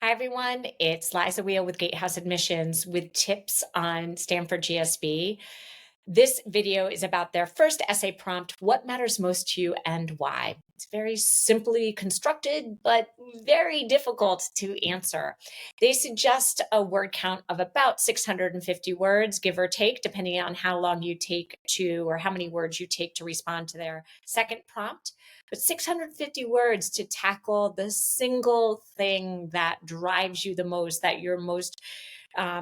Hi, everyone. It's Liza Weale with Gatehouse Admissions with tips on Stanford GSB. This video is about their first essay prompt, what matters most to you and why. It's very simply constructed, but very difficult to answer. They suggest a word count of about 650 words, give or take, depending on how long you take to, or how many words you take to respond to their second prompt. But 650 words to tackle the single thing that drives you the most, that you're most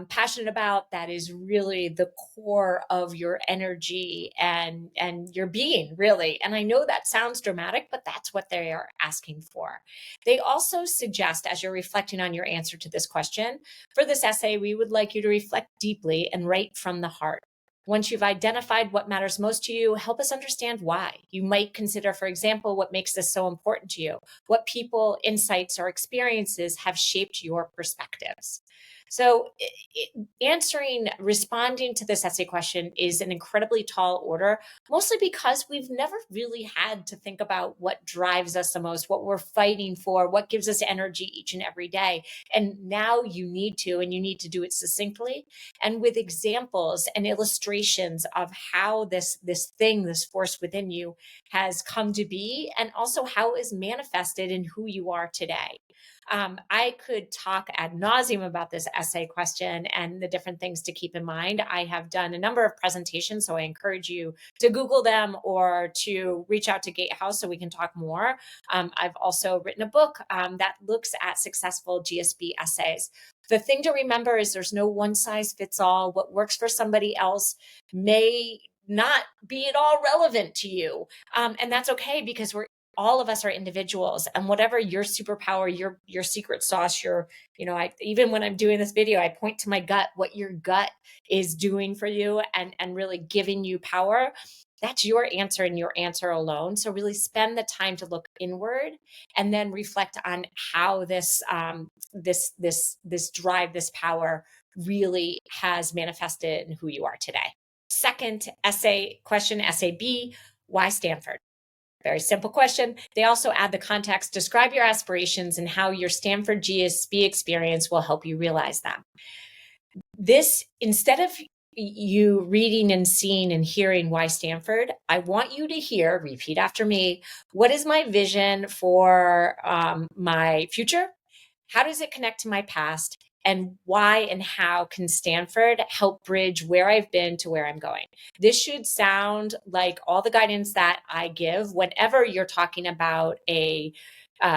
passionate about, that is really the core of your energy and your being, really. And I know that sounds dramatic, but that's what they are asking for. They also suggest, as you're reflecting on your answer to this question, for this essay, we would like you to reflect deeply and write from the heart. Once you've identified what matters most to you, help us understand why. You might consider, for example, what makes this so important to you, what people, insights, or experiences have shaped your perspectives. So responding to this essay question is an incredibly tall order, mostly because we've never really had to think about what drives us the most, what we're fighting for, what gives us energy each and every day. And now you need to, and you need to do it succinctly and with examples and illustrations of how this force within you has come to be, and also how it is manifested in who you are today. I could talk ad nauseum about this essay question and the different things to keep in mind. I have done a number of presentations, so I encourage you to Google them or to reach out to Gatehouse so we can talk more. I've also written a book that looks at successful GSB essays. The thing to remember is there's no one size fits all. What works for somebody else may not be at all relevant to you. And that's okay, because all of us are individuals, and whatever your superpower, your secret sauce, even when I'm doing this video, I point to my gut, what your gut is doing for you and really giving you power. That's your answer and your answer alone. So really spend the time to look inward and then reflect on how this drive, this power really has manifested in who you are today. Second essay question, essay B, why Stanford? Very simple question. They also add the context, describe your aspirations and how your Stanford GSB experience will help you realize them. This, instead of you reading and seeing and hearing why Stanford, I want you to repeat after me, what is my vision for my future? How does it connect to my past? And why and how can Stanford help bridge where I've been to where I'm going? This should sound like all the guidance that I give whenever you're talking about a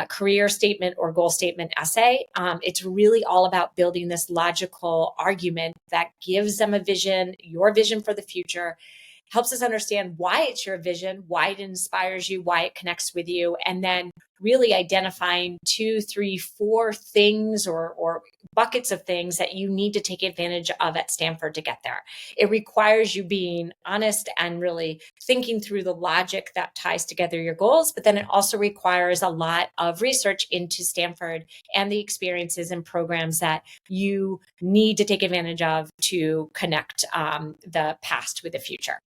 career statement or goal statement essay. It's really all about building this logical argument that gives them a vision, your vision for the future, helps us understand why it's your vision, why it inspires you, why it connects with you, and then really identifying 2, 3, 4 things or buckets of things that you need to take advantage of at Stanford to get there. It requires you being honest and really thinking through the logic that ties together your goals, but then it also requires a lot of research into Stanford and the experiences and programs that you need to take advantage of to connect the past with the future.